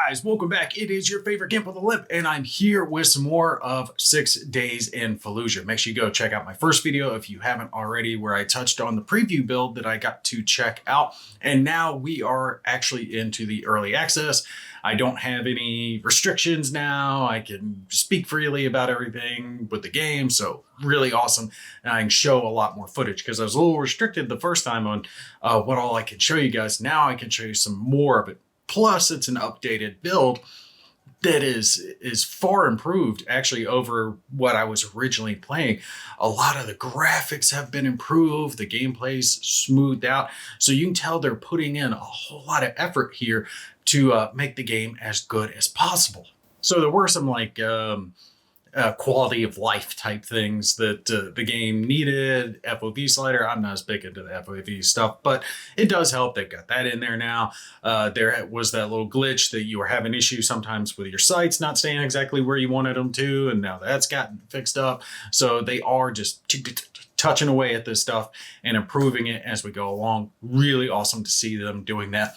guys, welcome back. It is your favorite Gimp with a Limp, and I'm here with some more of 6 Days in Fallujah. Make sure you go check out my first video if you haven't already, where I touched on the preview build that I got to check out. And now we are actually into the early access. I don't have any restrictions now. I can speak freely about everything with the game, so really awesome. And I can show a lot more footage because I was a little restricted the first time on what all I can show you guys. Now I can show you some more of it. Plus, it's an updated build that is far improved actually over what I was originally playing. A lot of the graphics have been improved. The gameplay's smoothed out. So you can tell they're putting in a whole lot of effort here to make the game as good as possible. So there were some quality of life type things that the game needed. FOV slider, I'm not as big into the FOV stuff, but it does help. They've got that in there now. There was that little glitch that you were having issues sometimes with your sights not staying exactly where you wanted them to, and now that's gotten fixed up. So they are just touching away at this stuff and improving it as we go along. Really awesome to see them doing that.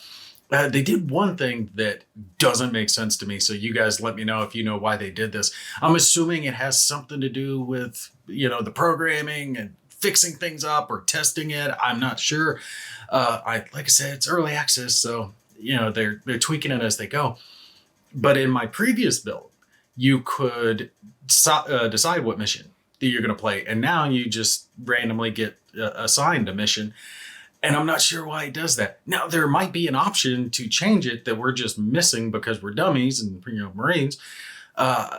They did one thing that doesn't make sense to me, so you guys let me know if you know why they did this. I'm assuming it has something to do with, the programming and fixing things up or testing it. I'm not sure. Like I said, it's early access, so they're tweaking it as they go. But in my previous build, you could decide what mission that you're going to play, and now you just randomly get assigned a mission. And I'm not sure why it does that. Now, there might be an option to change it that we're just missing because we're dummies and Marines.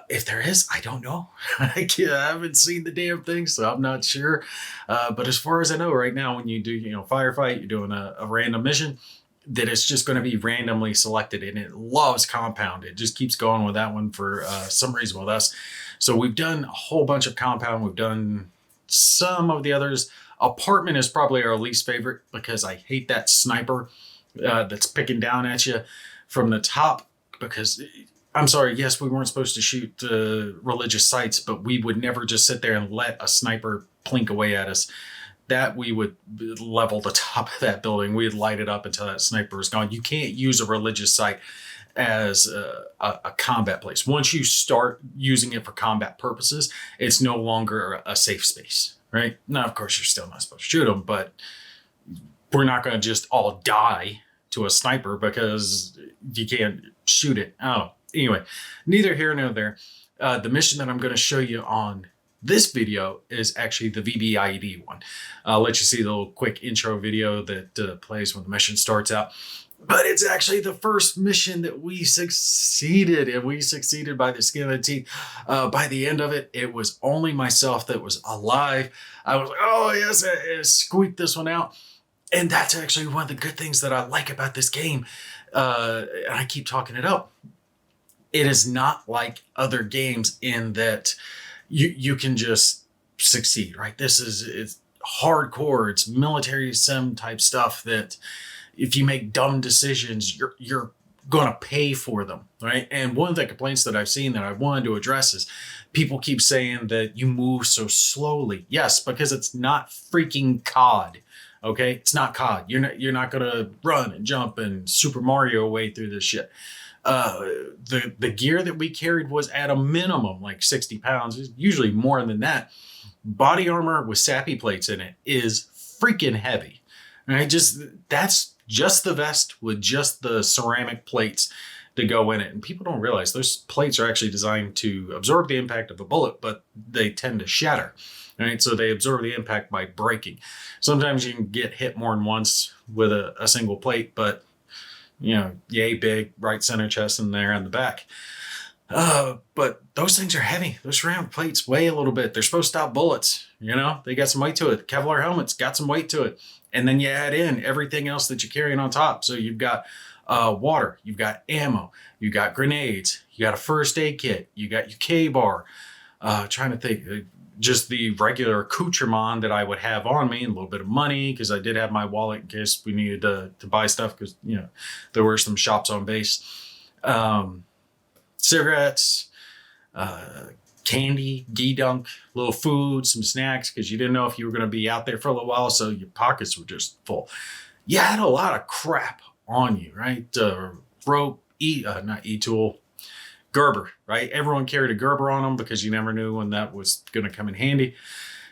If there is, I don't know. I haven't seen the damn thing, so I'm not sure. But as far as I know right now, when you do, firefight, you're doing a random mission, that it's just going to be randomly selected, and it loves compound. It just keeps going with that one for some reason with us. So we've done a whole bunch of compound. We've done some of the others. Apartment is probably our least favorite because I hate that sniper that's picking down at you from the top. Because, I'm sorry, yes, we weren't supposed to shoot religious sites, but we would never just sit there and let a sniper plink away at us. That we would level the top of that building. We'd light it up until that sniper is gone. You can't use a religious site as a combat place. Once you start using it for combat purposes, it's no longer a safe space. Right? Now, of course, you're still not supposed to shoot them, but we're not going to just all die to a sniper because you can't shoot it. Oh, anyway, neither here nor there. The mission that I'm going to show you on this video is actually the VBIED one. I'll let you see the little quick intro video that plays when the mission starts out. But it's actually the first mission that we succeeded, and we succeeded by the skin of the teeth. By the end of it, it was only myself that was alive. I was like, oh yes, I squeaked this one out. And that's actually one of the good things that I like about this game. And I keep talking it up. It is not like other games in that you can just succeed, right? It's hardcore. It's military sim type stuff that if you make dumb decisions, you're going to pay for them, right? And one of the complaints that I've seen that I wanted to address is people keep saying that you move so slowly. Yes, because it's not freaking COD, okay? It's not COD. You're not going to run and jump and Super Mario way through this shit. The gear that we carried was at a minimum like 60 pounds, usually more than that. Body armor with sappy plates in it is freaking heavy, right? That's just the vest with just the ceramic plates to go in it. And people don't realize those plates are actually designed to absorb the impact of a bullet, but they tend to shatter, right? So they absorb the impact by breaking. Sometimes you can get hit more than once with a single plate, but yay big, right center chest in there on the back. But those things are heavy. Those ceramic plates weigh a little bit. They're supposed to stop bullets. They got some weight to it. Kevlar helmets got some weight to it. And then you add in everything else that you're carrying on top. So you've got water, you've got ammo, you got grenades, you got a first aid kit, you got your K-bar. Trying to think, just the regular accoutrement that I would have on me, and a little bit of money because I did have my wallet in case we needed to buy stuff because there were some shops on base. Cigarettes, candy, dunk, little food, some snacks, because you didn't know if you were going to be out there for a little while, so your pockets were just full. You had a lot of crap on you, right? Rope, not E-tool, Gerber, right? Everyone carried a Gerber on them because you never knew when that was going to come in handy.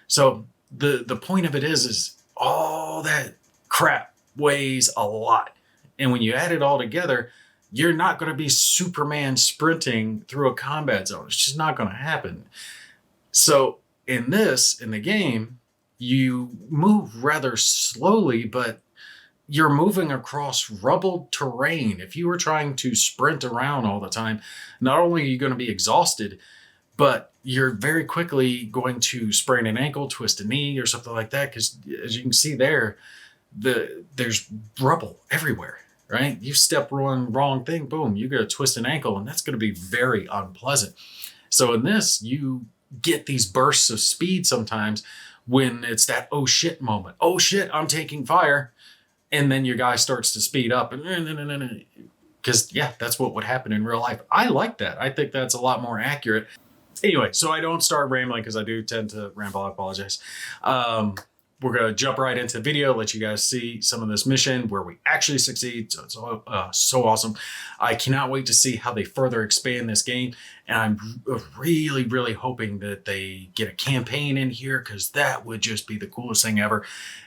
So the point of it is all that crap weighs a lot. And when you add it all together, you're not going to be Superman sprinting through a combat zone. It's just not going to happen. So in the game, you move rather slowly, but you're moving across rubbled terrain. If you were trying to sprint around all the time, not only are you going to be exhausted, but you're very quickly going to sprain an ankle, twist a knee, or something like that. Because as you can see there, there's rubble everywhere, right? You step one wrong thing, boom, you're going to twist an ankle, and that's going to be very unpleasant. So in this, you get these bursts of speed sometimes when it's that oh shit moment. Oh shit, I'm taking fire. And then your guy starts to speed up. Because, yeah, that's what would happen in real life. I like that. I think that's a lot more accurate. Anyway, so I don't start rambling because I do tend to ramble. I apologize. We're going to jump right into the video, let you guys see some of this mission where we actually succeed. So it's so awesome. I cannot wait to see how they further expand this game. And I'm really, really hoping that they get a campaign in here because that would just be the coolest thing ever.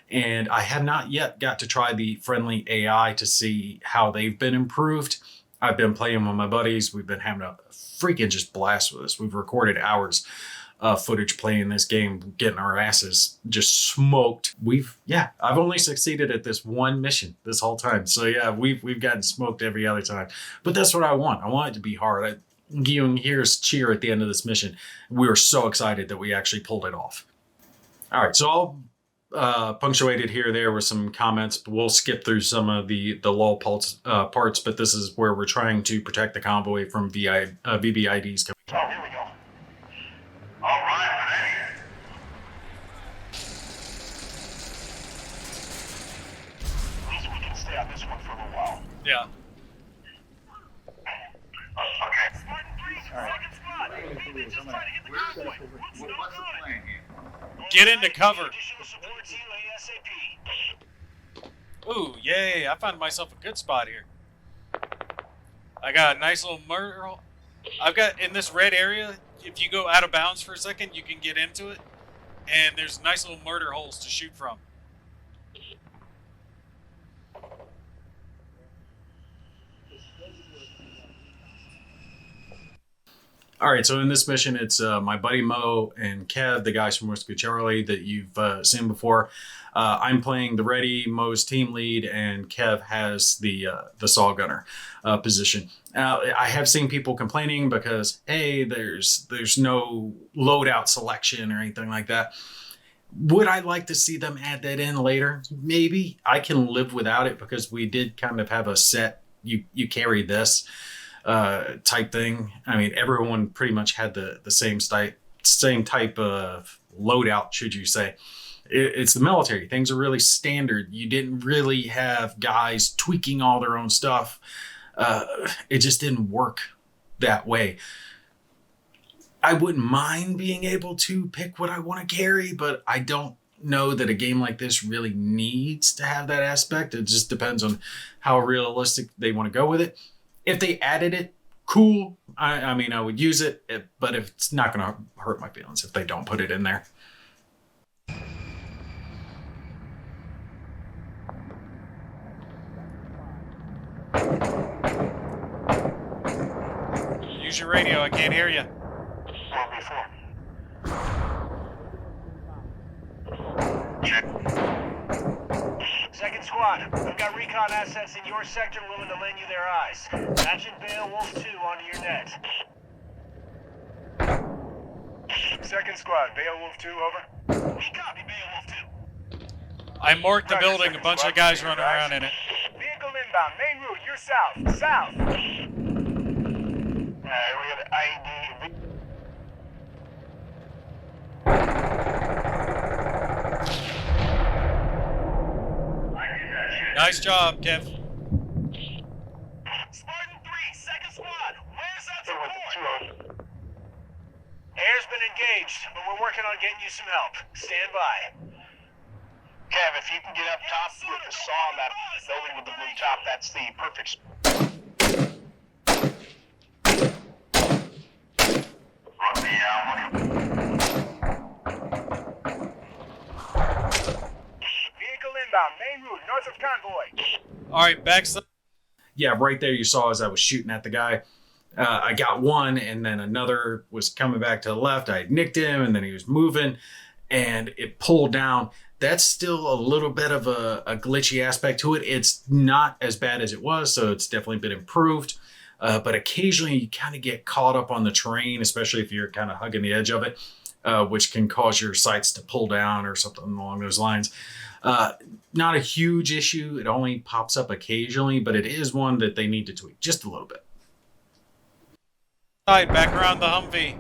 And I have not yet got to try the friendly AI to see how they've been improved. I've been playing with my buddies. We've been having a freaking just blast with this. We've recorded hours footage playing this game, getting our asses just smoked. I've only succeeded at this one mission this whole time. So yeah, we've gotten smoked every other time. But that's what I want. I want it to be hard. You can hear us cheer at the end of this mission. We were so excited that we actually pulled it off. All right, so I'll punctuate it here there with some comments, but we'll skip through some of the lull parts, but this is where we're trying to protect the convoy from VBIDs coming. Oh, here we go. All right, we're ready. At least we can stay on this one for a little while. Yeah. Okay. Spartan 3, second squad. Maybe just try to hit the convoy. What's the plan here? Get into cover. Additional support to you ASAP. Ooh, yay. I found myself a good spot here. I got a nice little murder hole. I've got, in this red area, if you go out of bounds for a second, you can get into it. And there's nice little murder holes to shoot from. All right, so in this mission, it's my buddy Mo and Kev, the guys from Whiskey Charlie that you've seen before. I'm playing the ready, Mo's team lead, and Kev has the saw gunner position. Now, I have seen people complaining because, hey, there's no loadout selection or anything like that. Would I like to see them add that in later? Maybe. I can live without it because we did kind of have a set, you carry this type thing. I mean, everyone pretty much had the same type of loadout, should you say. It's the military. Things are really standard. You didn't really have guys tweaking all their own stuff. It just didn't work that way. I wouldn't mind being able to pick what I want to carry, but I don't know that a game like this really needs to have that aspect. It just depends on how realistic they want to go with it. If they added it, cool. I mean, I would use it, but if it's not going to hurt my feelings if they don't put it in there. Use your radio. I can't hear you. Check. Second squad, we've got recon assets in your sector willing to lend you their eyes. Matching Beowulf 2 onto your net. Second squad, Beowulf 2, over. We copy, Beowulf 2. I marked the building, a bunch of guys running around in it. Vehicle inbound, main route, you're south. South. Alright, we got an ID. Nice job, Kev. Spartan 3, second squad, where's that support? Air's been engaged, but we're working on getting you some help. Stand by. Kev, if you can get up top with the saw on that building with the blue top, that's the perfect spot. inbound, main route, north of convoy. All right, backside. Yeah, right there you saw as I was shooting at the guy. I got one, and then another was coming back to the left. I nicked him, and then he was moving, and it pulled down. That's still a little bit of a glitchy aspect to it. It's not as bad as it was, so it's definitely been improved. But occasionally you kind of get caught up on the terrain, especially if you're kind of hugging the edge of it, which can cause your sights to pull down or something along those lines. Not a huge issue. It only pops up occasionally, but it is one that they need to tweak just a little bit. Back around the Humvee.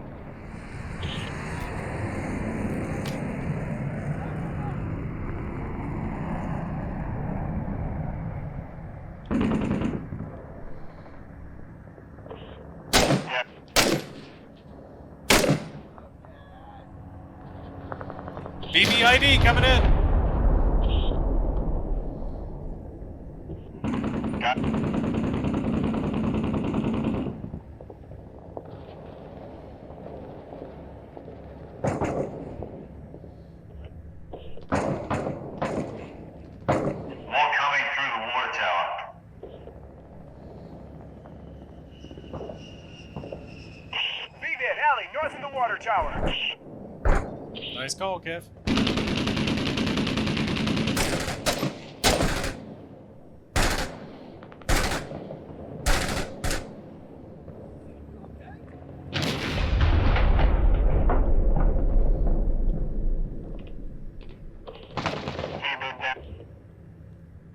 BBID coming in. Got it. More coming through the water tower. VVID, alley, north of the water tower. Nice call, Kev.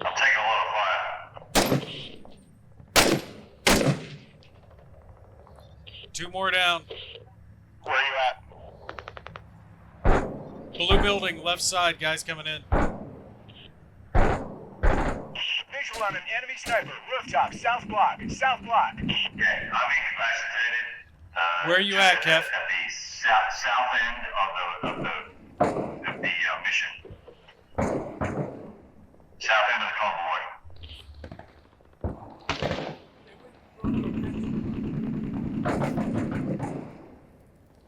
I'm taking a lot of fire. Two more down. Where are you at? Blue building, left side, guys coming in. Visual on an enemy sniper, rooftop, south block, south block. Okay, I'm incapacitated. Where are you at, Kev? At the south end of the mission. South end of the convoy.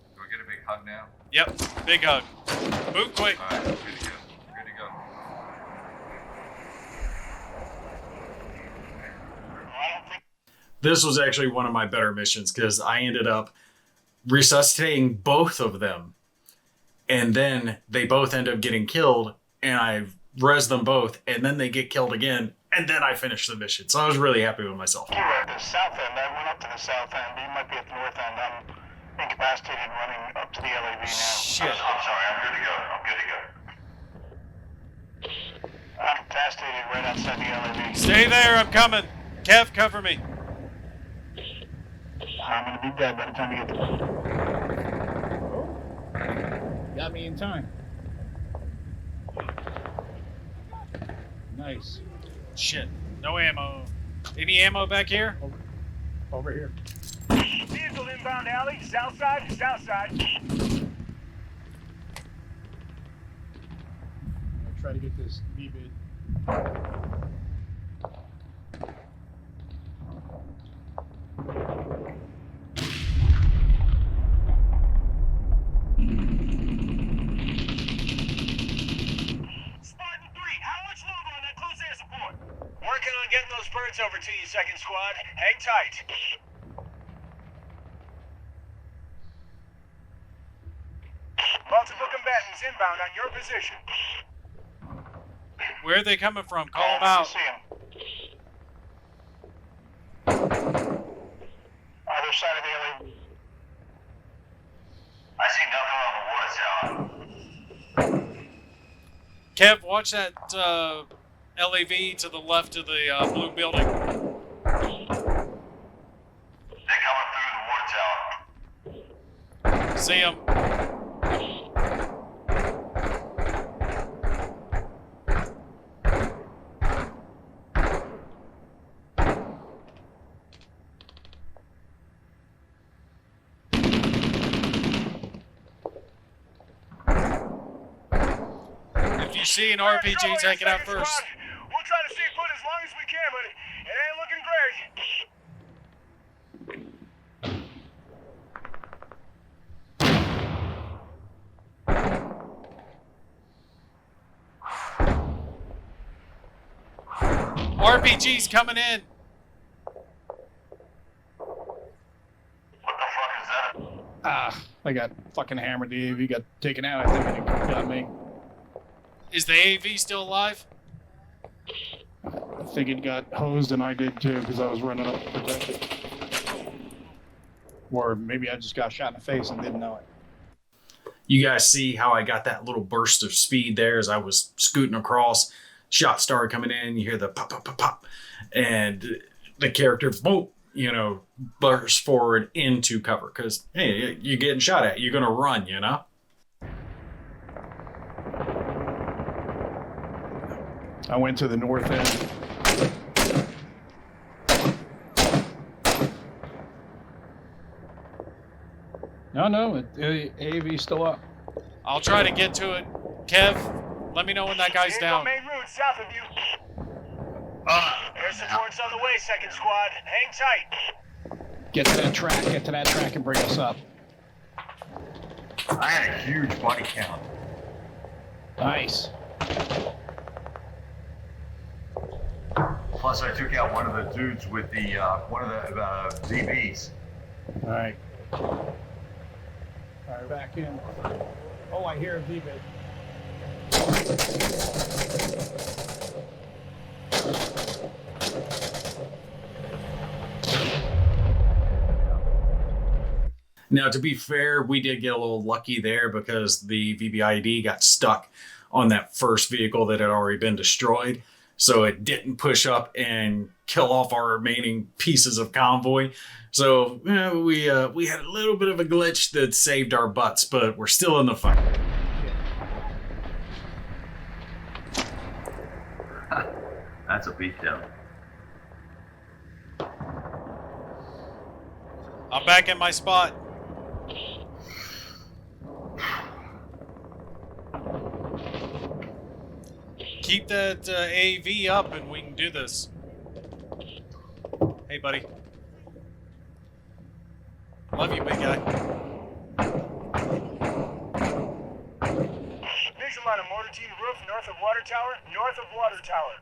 Do we get a big hug now? Yep, big hug. Move quick. Alright, good to go. Good to go. I don't think This was actually one of my better missions because I ended up resuscitating both of them, and then they both end up getting killed, and I res them both, and then they get killed again, and then I finish the mission. So I was really happy with myself. you were at the south end. I went up to the south end. You might be at the north end. I'm incapacitated and running up to the LAV now. Shit. I'm sorry. I'm good to go. I'm incapacitated right outside the LAV. Stay there, I'm coming. Kev, cover me. I'm gonna be dead by the time you get there. Got me in time. Nice. Shit, no ammo. Any ammo back here? Over here. Vehicle inbound alley, south side, south side. I'm gonna try to get this B-bid. Spartan 3, how much longer on that close air support? Working on getting those birds over to you, second squad. Hang tight. Multiple combatants inbound on your position. Where are they coming from? Call them out. See 'em. Other side of the alley. I see nothing on the water tower. Kev, watch that LAV to the left of the blue building. They're coming through the water tower. See them. If you see an RPG, take it out first. We'll try to stay put as long as we can, but it ain't looking great. RPG's coming in. What the fuck is that? Ah, I got fucking hammered. The AV got taken out. I think it got me. Is the AV still alive? I think it got hosed, and I did too, because I was running up to protect it. Or maybe I just got shot in the face and didn't know it. You guys see how I got that little burst of speed there as I was scooting across. Shot started coming in. You hear the pop, pop, pop, pop. And the character, boom, you know, bursts forward into cover. Because, hey, you're getting shot at. You're going to run, you know? I went to the north end. No, AV's still up. I'll try to get to it. Kev, let me know when that guy's Vehicle down. main route south of you. Air support's on the way, second squad. Hang tight. Get to that track and bring us up. I had a huge body count. Nice. Plus, I took out one of the dudes with the one of the ZBs. All right. All right, back in. Oh, I hear a V-bit. Now, to be fair, we did get a little lucky there because the VBID got stuck on that first vehicle that had already been destroyed. So it didn't push up and kill off our remaining pieces of convoy. So we had a little bit of a glitch that saved our butts, but we're still in the fight. That's a beatdown. I'm back in my spot. Keep that AV up and we can do this. Hey, buddy. Love you, big guy. Visual line of mortar team roof north of water tower. North of water tower.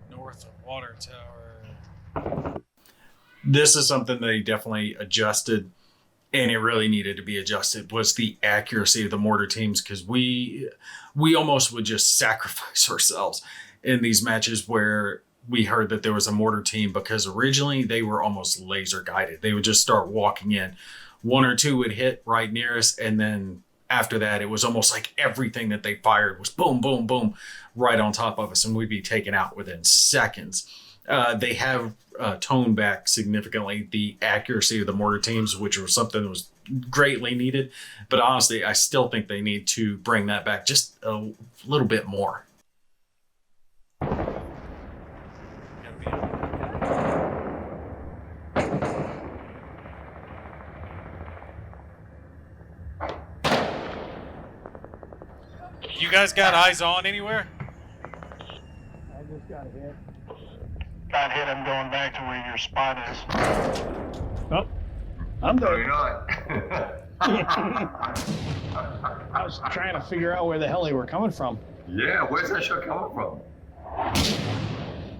North of water tower. This is something they definitely adjusted, and it really needed to be adjusted, was the accuracy of the mortar teams, because we almost would just sacrifice ourselves in these matches where we heard that there was a mortar team, because originally they were almost laser guided. They would just start walking in. One or two would hit right near us, and then after that, it was almost like everything that they fired was boom, boom, boom, right on top of us, and we'd be taken out within seconds. They have toned back significantly the accuracy of the mortar teams, which was something that was greatly needed. But honestly, I still think they need to bring that back just a little bit more. You guys got eyes on anywhere? I just got hit. Got hit. I'm going back to where your spot is. Oh, I'm No, done. you're not. I was trying to figure out where the hell they were coming from. Yeah, where's that shot coming from?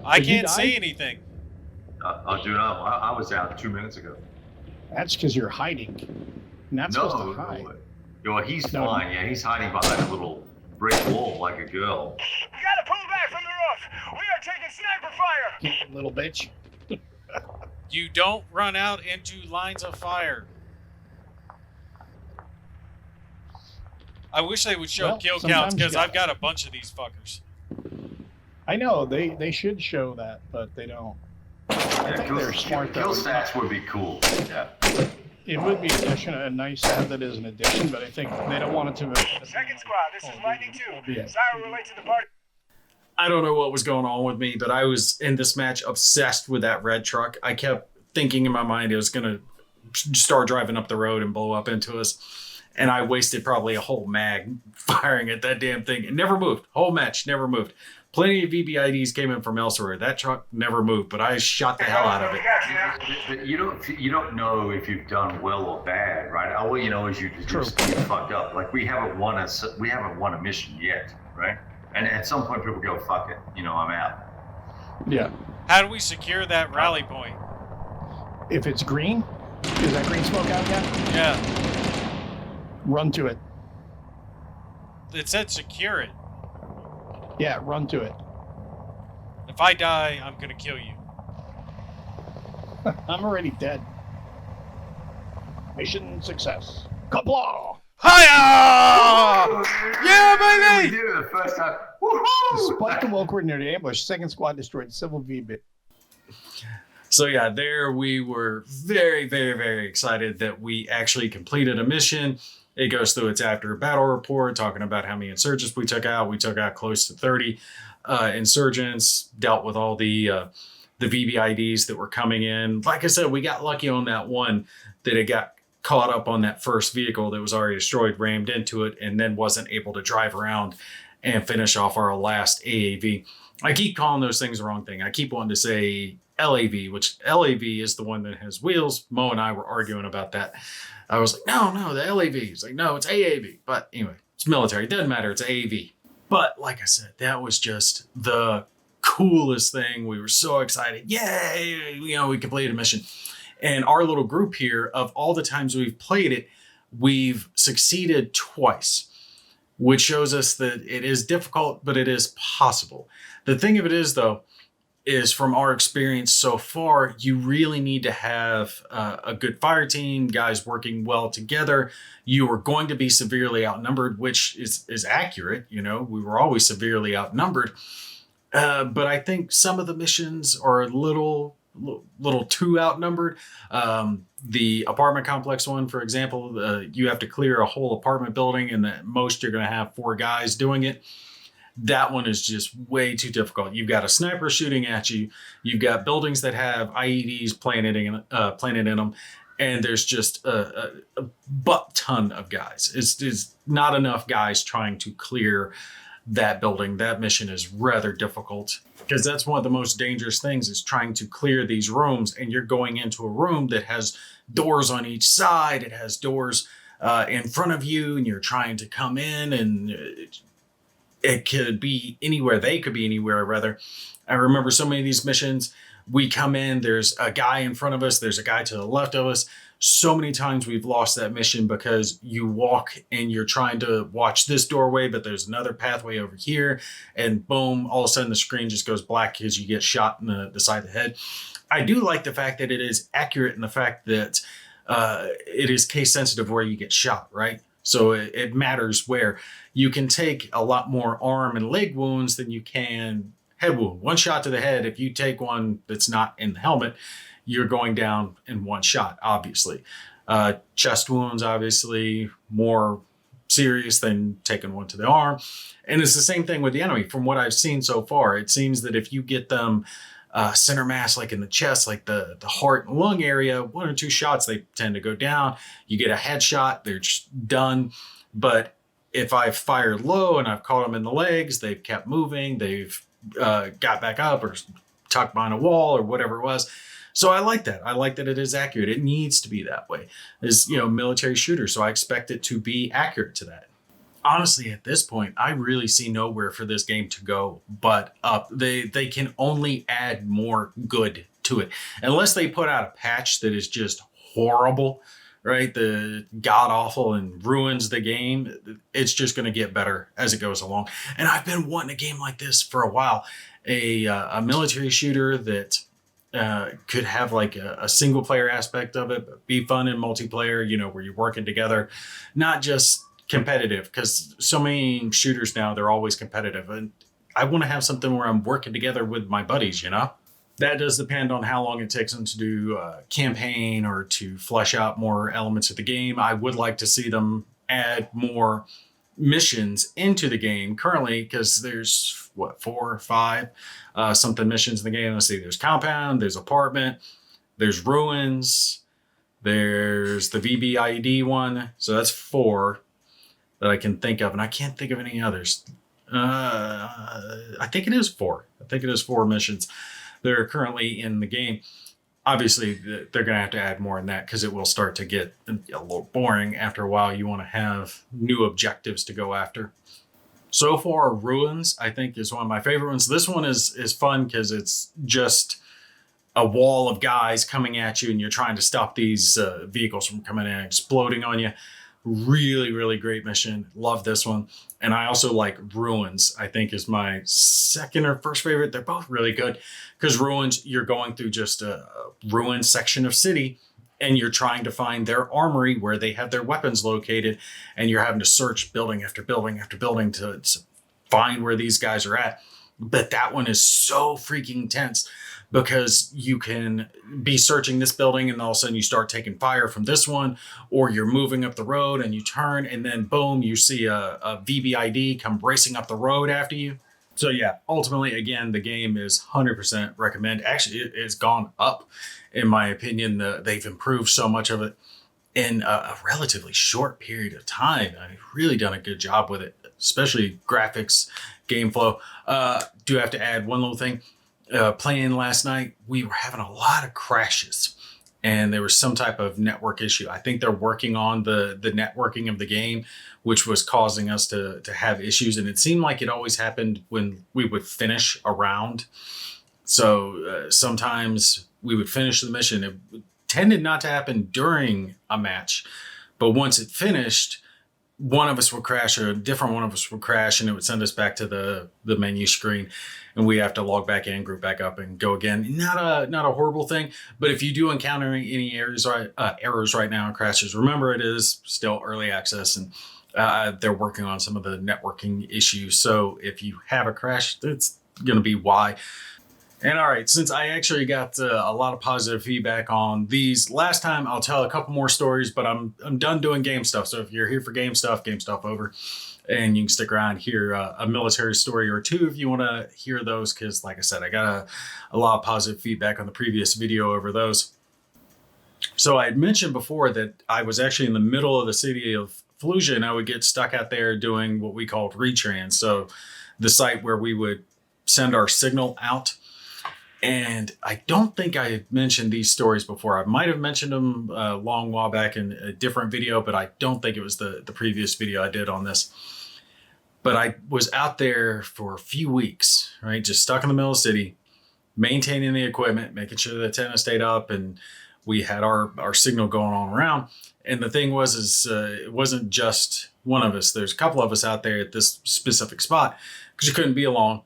I Did you can't die? see anything. Dude, I was out 2 minutes ago. That's because you're hiding. You're not supposed to hide. Well, he's No. fine. Yeah, he's hiding behind a little brick wall like a girl. We gotta pull back from the roof. We are taking sniper fire. You little bitch. You don't run out into lines of fire. I wish they would show Well, kill counts, sometimes you because got- I've got a bunch of these fuckers. I know they should show that, but they don't. I think they're smart Kill though. stats would be cool. Yeah. It would be nice to have that as an addition, but I think they don't want it to. Second squad, this is Lightning 2. Yeah. Sire relate to the party. I don't know what was going on with me, but I was in this match obsessed with that red truck. I kept thinking in my mind it was going to start driving up the road and blow up into us. And I wasted probably a whole mag firing at that damn thing. It never moved. Whole match never moved. Plenty of VBIDs came in from elsewhere. That truck never moved, but I shot the hell out of it. You don't know if you've done well or bad, right? All you know is you fucked up. Like we haven't won a mission yet, right? And at some point people go, fuck it, I'm out. Yeah. How do we secure that rally point? If it's green, is that green smoke out yet? Yeah. Run to it. It said secure it. Yeah, run to it. If I die, I'm gonna kill you. I'm already dead. Mission success. Kablah! Hiya! Yeah, We baby! did it the first time. Woohoo! Despite the well-coordinated ambush, second squad destroyed civil V-bit. So yeah, there we were very, very, very excited that we actually completed a mission. It goes through its after battle report, talking about how many insurgents we took out. We took out close to 30 insurgents, dealt with all the VBIDs that were coming in. Like I said, we got lucky on that one that it got caught up on that first vehicle that was already destroyed, rammed into it, and then wasn't able to drive around and finish off our last AAV. I keep calling those things the wrong thing. I keep wanting to say LAV, which LAV is the one that has wheels. Mo and I were arguing about that. I was like, no, the LAV. He's like, no, it's AAV. But anyway, it's military. It doesn't matter. It's AAV. But like I said, that was just the coolest thing. We were so excited. Yay! We completed a mission. And our little group here, of all the times we've played it, we've succeeded twice, which shows us that it is difficult, but it is possible. The thing of it is, though, is from our experience so far, you really need to have a good fire team, guys working well together. You are going to be severely outnumbered, which is accurate. We were always severely outnumbered. But I think some of the missions are a little too outnumbered. The apartment complex one, for example, you have to clear a whole apartment building, and at most you're going to have 4 guys doing it. That one is just way too difficult. You've got a sniper shooting at you. You've got buildings that have IEDs planted in them. And there's just a butt ton of guys. It's not enough guys trying to clear that building. That mission is rather difficult, because that's one of the most dangerous things, is trying to clear these rooms. And you're going into a room that has doors on each side. It has doors in front of you, and you're trying to come in, and it could be anywhere. They could be anywhere, rather. I remember so many of these missions, we come in, there's a guy in front of us, there's a guy to the left of us. So many times we've lost that mission because you walk and you're trying to watch this doorway, but there's another pathway over here, and boom, all of a sudden the screen just goes black because you get shot in the side of the head. I do like the fact that it is accurate in the fact that it is case sensitive where you get shot, right? So it matters where. You can take a lot more arm and leg wounds than you can head wound. One shot to the head, if you take one that's not in the helmet, you're going down in one shot, obviously. Chest wounds, obviously, more serious than taking one to the arm. And it's the same thing with the enemy. From what I've seen so far, it seems that if you get them center mass, like in the chest, like the heart and lung area, 1 or 2 shots, they tend to go down. You get a headshot, they're just done. But if I've fired low and I've caught them in the legs, they've kept moving, they've got back up or tucked behind a wall or whatever it was. So I like that. I like that it is accurate. It needs to be that way. It's, military shooter, so I expect it to be accurate to that. Honestly, at this point, I really see nowhere for this game to go but up. They can only add more good to it. Unless they put out a patch that is just horrible, right? The god awful and ruins the game. It's just going to get better as it goes along. And I've been wanting a game like this for a while. A military shooter that could have like a single player aspect of it, but be fun in multiplayer, where you're working together, not just competitive, because so many shooters now, they're always competitive. And I want to have something where I'm working together with my buddies, That does depend on how long it takes them to do a campaign or to flesh out more elements of the game. I would like to see them add more missions into the game currently, because there's 4 or 5 something missions in the game. Let's see, there's compound, there's apartment, there's ruins, there's the VBID one. So that's 4 that I can think of, and I can't think of any others. I think it is 4. I think it is 4 missions that are currently in the game. Obviously, they're going to have to add more in that, because it will start to get a little boring after a while. You want to have new objectives to go after. So far, Ruins, I think, is one of my favorite ones. This one is fun because it's just a wall of guys coming at you and you're trying to stop these vehicles from coming in and exploding on you. Really, really great mission. Love this one. And I also like Ruins, I think is my second or first favorite. They're both really good because Ruins, you're going through just a ruined section of city and you're trying to find their armory where they have their weapons located. And you're having to search building after building after building to find where these guys are at. But that one is so freaking tense because you can be searching this building and all of a sudden you start taking fire from this one, or you're moving up the road and you turn and then boom, you see a VBID come racing up the road after you. So yeah, ultimately, again, the game is 100% recommend. Actually, it's gone up in my opinion. They've improved so much of it in a relatively short period of time. I've really done a good job with it, especially graphics, game flow. Do have to add one little thing. Playing last night, we were having a lot of crashes and there was some type of network issue. I think they're working on the networking of the game, which was causing us to have issues. And it seemed like it always happened when we would finish a round. So sometimes we would finish the mission. It tended not to happen during a match, but once it finished, one of us would crash or a different one of us would crash and it would send us back to the menu screen and we have to log back in, group back up and go again. Not a horrible thing, but if you do encounter any errors right now and crashes, remember it is still early access and they're working on some of the networking issues. So if you have a crash, that's going to be why. And all right, since I actually got a lot of positive feedback on these last time, I'll tell a couple more stories, but I'm done doing game stuff. So if you're here for game stuff over, and you can stick around, hear a military story or two if you want to hear those, because like I said, I got a lot of positive feedback on the previous video over those. So I had mentioned before that I was actually in the middle of the city of Fallujah, and I would get stuck out there doing what we called retrans. So the site where we would send our signal out. And I don't think I had mentioned these stories before. I might have mentioned them a long while back in a different video, but I don't think it was the previous video I did on this. But I was out there for a few weeks, right? Just stuck in the middle of the city, maintaining the equipment, making sure the antenna stayed up, and we had our signal going on around. And the thing was, it wasn't just one of us. There's a couple of us out there at this specific spot because you couldn't be alone.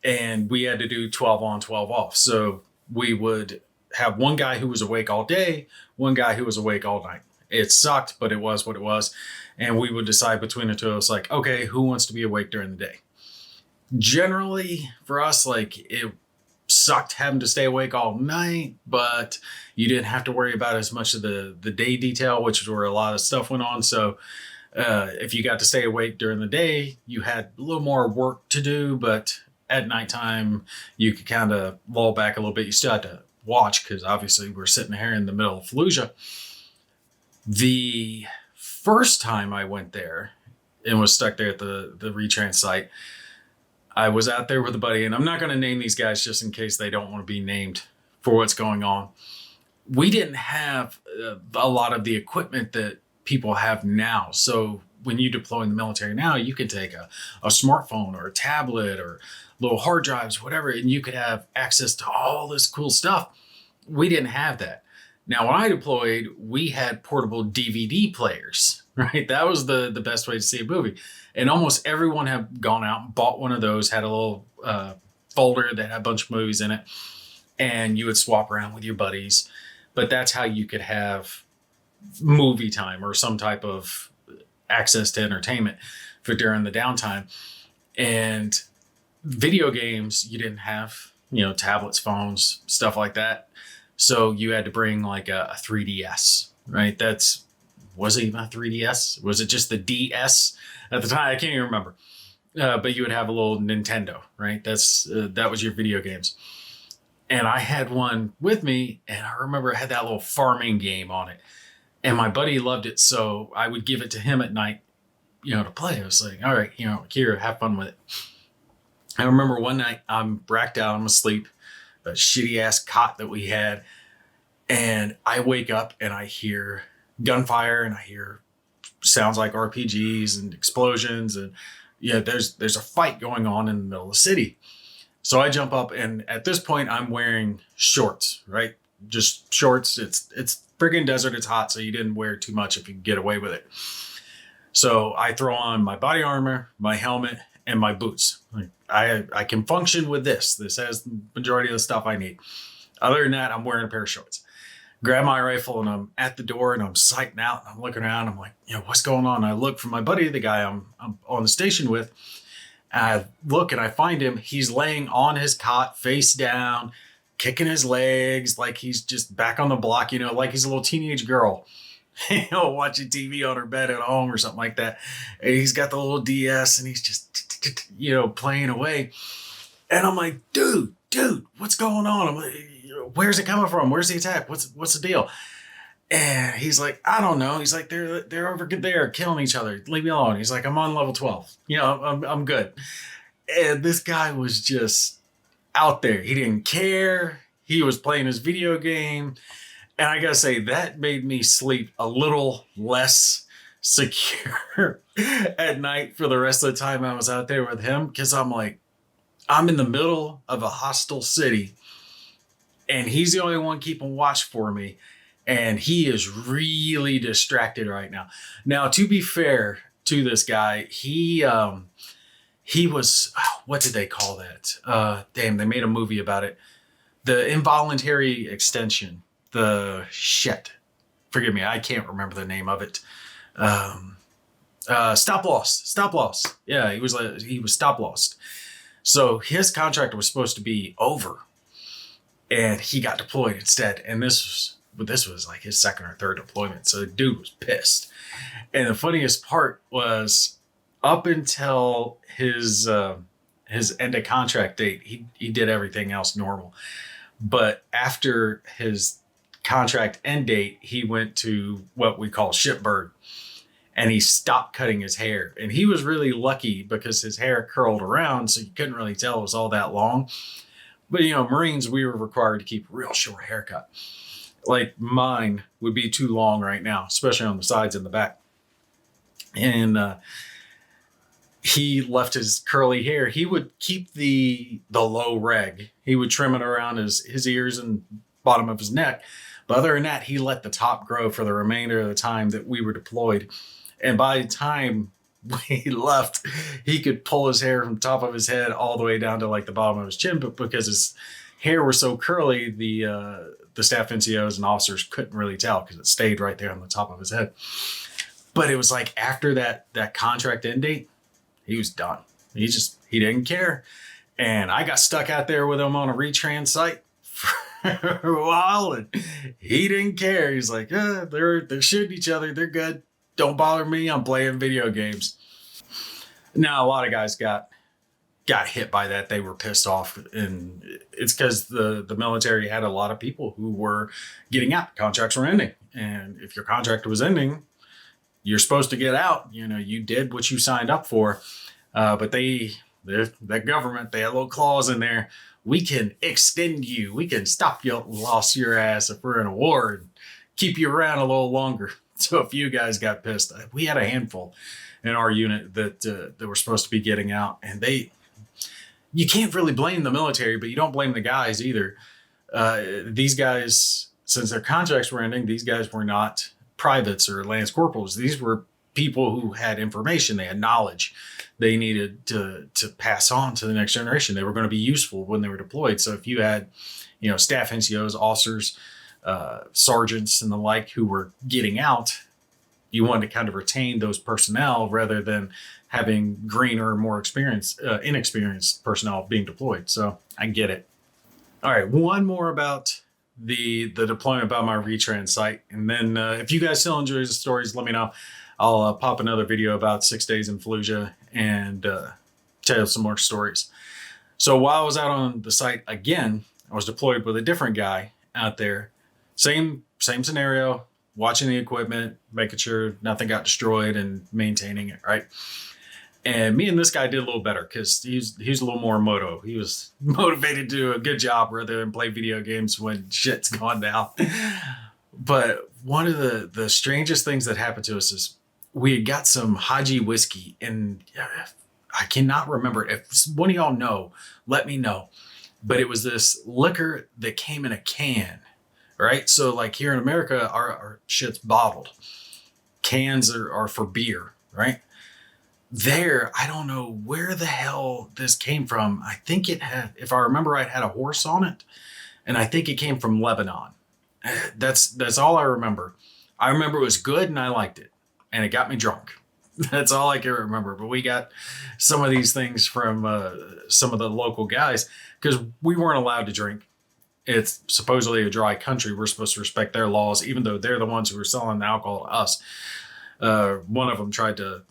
And we had to do 12 on, 12 off. So we would have one guy who was awake all day, one guy who was awake all night. It sucked, but it was what it was. And we would decide between the two of us, like, okay, who wants to be awake during the day? Generally, for us, like, it sucked having to stay awake all night, but you didn't have to worry about as much of the day detail, which is where a lot of stuff went on. So if you got to stay awake during the day, you had a little more work to do, but at nighttime, you could kind of lull back a little bit. You still had to watch because obviously we're sitting here in the middle of Fallujah. The first time I went there and was stuck there at the retrans site, I was out there with a buddy, and I'm not going to name these guys just in case they don't want to be named for what's going on. We didn't have a lot of the equipment that people have now. So when you deploy in the military now, you can take a smartphone or a tablet or little hard drives, whatever, and you could have access to all this cool stuff. We didn't have that. Now, when I deployed, we had portable DVD players, right? That was the best way to see a movie. And almost everyone had gone out and bought one of those, had a little folder that had a bunch of movies in it, and you would swap around with your buddies. But that's how you could have movie time or some type of access to entertainment for during the downtime. And video games, you didn't have, tablets, phones, stuff like that. So you had to bring like a 3DS, right? Was it even a 3DS? Was it just the DS at the time? I can't even remember. But you would have a little Nintendo, right? That was your video games. And I had one with me, and I remember it had that little farming game on it. And my buddy loved it, so I would give it to him at night, to play. I was like, all right, here, have fun with it. I remember one night I'm bracked out, I'm asleep, a shitty ass cot that we had. And I wake up and I hear gunfire and I hear sounds like RPGs and explosions. And, yeah, there's a fight going on in the middle of the city. So I jump up, and at this point I'm wearing shorts, right? Just shorts. It's friggin' desert. It's hot, so you didn't wear too much if you can get away with it. So I throw on my body armor, my helmet, and my boots. Like, I can function with this. This has the majority of the stuff I need. Other than that, I'm wearing a pair of shorts. Grab my rifle, and I'm at the door, and I'm sighting out. I'm looking around. I'm like, what's going on? And I look for my buddy, the guy I'm on the station with. And I look, and I find him. He's laying on his cot, face down, kicking his legs like he's just back on the block, like he's a little teenage girl, watching TV on her bed at home or something like that. And he's got the little DS, and he's just, playing away. And I'm like, dude, what's going on? I'm like, where's it coming from? Where's the attack? What's the deal? And he's like, I don't know. He's like, they're over there killing each other. Leave me alone. He's like, I'm on level 12. I'm good. And this guy was just out there. He didn't care. He was playing his video game. And I gotta say, that made me sleep a little less secure at night for the rest of the time I was out there with him. Because I'm like, I'm in the middle of a hostile city, and he's the only one keeping watch for me. And he is really distracted right now. Now, to be fair to this guy, he was, what did they call that? Damn, they made a movie about it. The involuntary extension. Forgive me, I can't remember the name of it. Stop loss. Yeah, he was stop lost. So his contract was supposed to be over, and he got deployed instead. And this was like his second or third deployment. So the dude was pissed. And the funniest part was, up until his end of contract date, he did everything else normal. But after his contract end date, he went to what we call shipbird, and he stopped cutting his hair. And he was really lucky because his hair curled around, so you couldn't really tell it was all that long. But Marines, we were required to keep a real short haircut. Like mine would be too long right now, especially on the sides and the back. And he left his curly hair. He would keep the low reg. He would trim it around his ears and bottom of his neck. But other than that, he let the top grow for the remainder of the time that we were deployed. And by the time we left, he could pull his hair from the top of his head all the way down to like the bottom of his chin. But because his hair was so curly, the staff NCOs and officers couldn't really tell because it stayed right there on the top of his head. But it was like after that contract end date, he was done. He didn't care. And I got stuck out there with him on a retrans site for a while, and he didn't care. He's like, they're shooting each other. They're good. Don't bother me. I'm playing video games. Now, a lot of guys got hit by that. They were pissed off, and it's because the military had a lot of people who were getting out. Contracts were ending, and if your contract was ending, you're supposed to get out. You did what you signed up for. But that government, they had little clause in there. We can extend you. We can stop you, lost your ass if we're in a war, and keep you around a little longer. So a few guys got pissed. We had a handful in our unit that were supposed to be getting out, and you can't really blame the military, but you don't blame the guys either. These guys, since their contracts were ending, these guys were not privates or lance corporals. These were people who had information. They had knowledge they needed to pass on to the next generation. They were going to be useful when they were deployed. So if you had, staff NCOs, officers, sergeants and the like who were getting out, you wanted to kind of retain those personnel rather than having greener, more inexperienced personnel being deployed. So I get it. All right, one more about the deployment about my retrans site. And then if you guys still enjoy the stories, let me know. I'll pop another video about 6 days in Fallujah and tell you some more stories. So while I was out on the site again, I was deployed with a different guy out there. Same scenario, watching the equipment, making sure nothing got destroyed and maintaining it, right? And me and this guy did a little better because he's a little more moto. He was motivated to do a good job rather than play video games when shit's gone down. But one of the strangest things that happened to us is we had got some Haji whiskey, and I cannot remember. If one of y'all know, let me know. But it was this liquor that came in a can, right? So like here in America, our shit's bottled. Cans are for beer, right? There, I don't know where the hell this came from. I think it had, if I remember right, had a horse on it. And I think it came from Lebanon. That's all I remember. I remember it was good and I liked it. And it got me drunk. That's all I can remember. But we got some of these things from some of the local guys because we weren't allowed to drink. It's supposedly a dry country. We're supposed to respect their laws, even though they're the ones who were selling the alcohol to us. One of them tried to,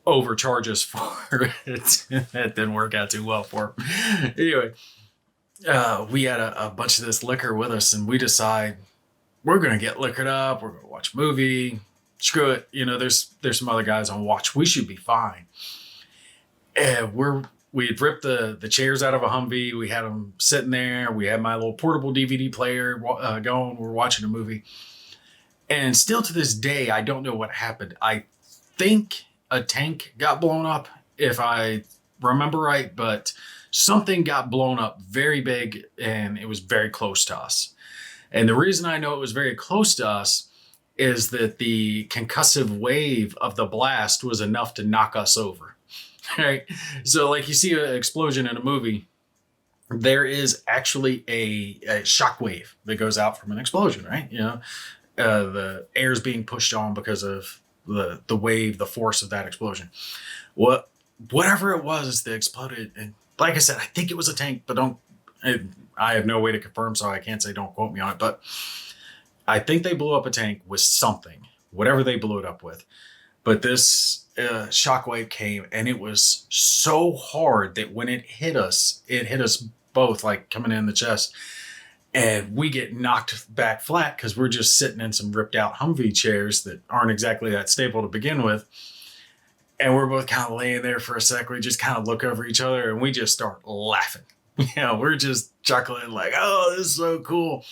overcharge us for it. That didn't work out too well for him. Anyway, we had a bunch of this liquor with us, and we decide we're going to get liquored up. We're going to watch a movie. Screw it. There's some other guys on watch. We should be fine. And we had ripped the chairs out of a Humvee. We had them sitting there. We had my little portable DVD player going. We're watching a movie. And still to this day, I don't know what happened. I think a tank got blown up, if I remember right, but something got blown up very big, and it was very close to us. And the reason I know it was very close to us is that the concussive wave of the blast was enough to knock us over. Right? So like you see an explosion in a movie, there is actually a shock wave that goes out from an explosion, right? The air is being pushed on because of the wave, the force of that explosion. Whatever it was that exploded, and like I said, I think it was a tank, but I have no way to confirm, so I can't say don't quote me on it, but I think they blew up a tank with something, whatever they blew it up with. But this shockwave came, and it was so hard that when it hit us both, like coming in the chest, and we get knocked back flat because we're just sitting in some ripped out Humvee chairs that aren't exactly that stable to begin with. And we're both kind of laying there for a sec. We just kind of look over each other and we just start laughing. We're just chuckling like, oh, this is so cool.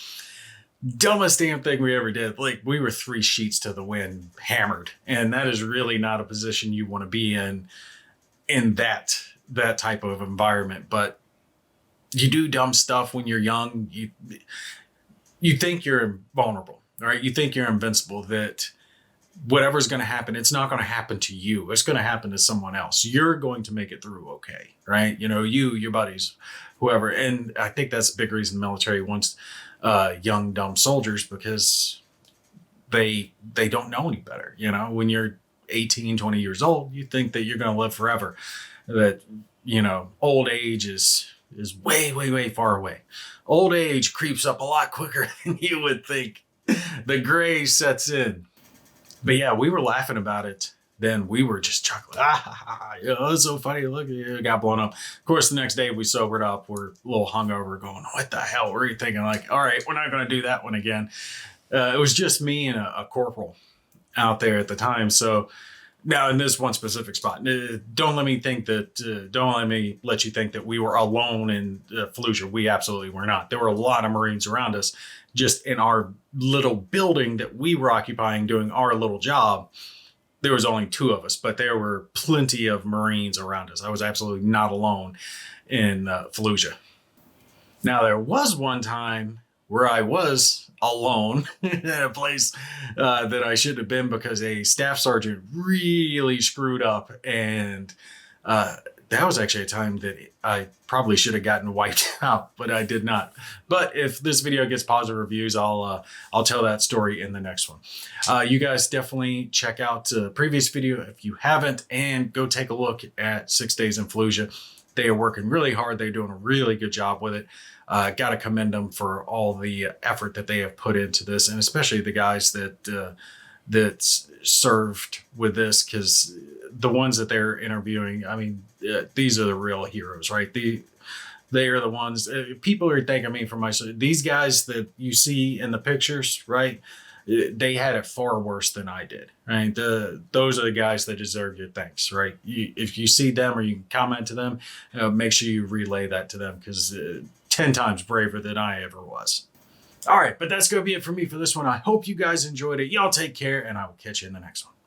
Dumbest damn thing we ever did. Like, we were 3 sheets to the wind, hammered. And that is really not a position you want to be in that type of environment. But you do dumb stuff when you're young. You think you're invulnerable, right? You think you're invincible, that whatever's going to happen, it's not going to happen to you. It's going to happen to someone else. You're going to make it through okay, right? Your buddies, whoever. And I think that's a big reason the military wants young, dumb soldiers, because they don't know any better. When you're 18, 20 years old, you think that you're going to live forever. That, old age is way, way, way far away. Old age creeps up a lot quicker than you would think. The gray sets in. But yeah, we were laughing about it. Then we were just chuckling. It's so funny. Look, it got blown up. Of course, the next day we sobered up. We're a little hungover going, what the hell were you thinking? Like, all right, we're not going to do that one again. It was just me and a corporal out there at the time. So now in this one specific spot, don't let me let you think that we were alone in Fallujah. We absolutely were not. There were a lot of Marines around us, just in our little building that we were occupying doing our little job. There was only 2 of us, but there were plenty of Marines around us. I was absolutely not alone in Fallujah. Now, there was one time where I was alone in a place that I shouldn't have been, because a staff sergeant really screwed up. And that was actually a time that I probably should have gotten wiped out, but I did not. But if this video gets positive reviews, I'll tell that story in the next one. You guys definitely check out the previous video if you haven't, and go take a look at 6 Days in Fallujah. They are working really hard. They're doing a really good job with it. Got to commend them for all the effort that they have put into this, and especially the guys that served with this, because the ones that they're interviewing, I mean, these are the real heroes, right? They are the ones, people are thanking me for these guys that you see in the pictures, right? They had it far worse than I did, right? Those are the guys that deserve your thanks, right? If you see them or you can comment to them, make sure you relay that to them, because 10 times braver than I ever was. All right, but that's going to be it for me for this one. I hope you guys enjoyed it. Y'all take care, and I will catch you in the next one.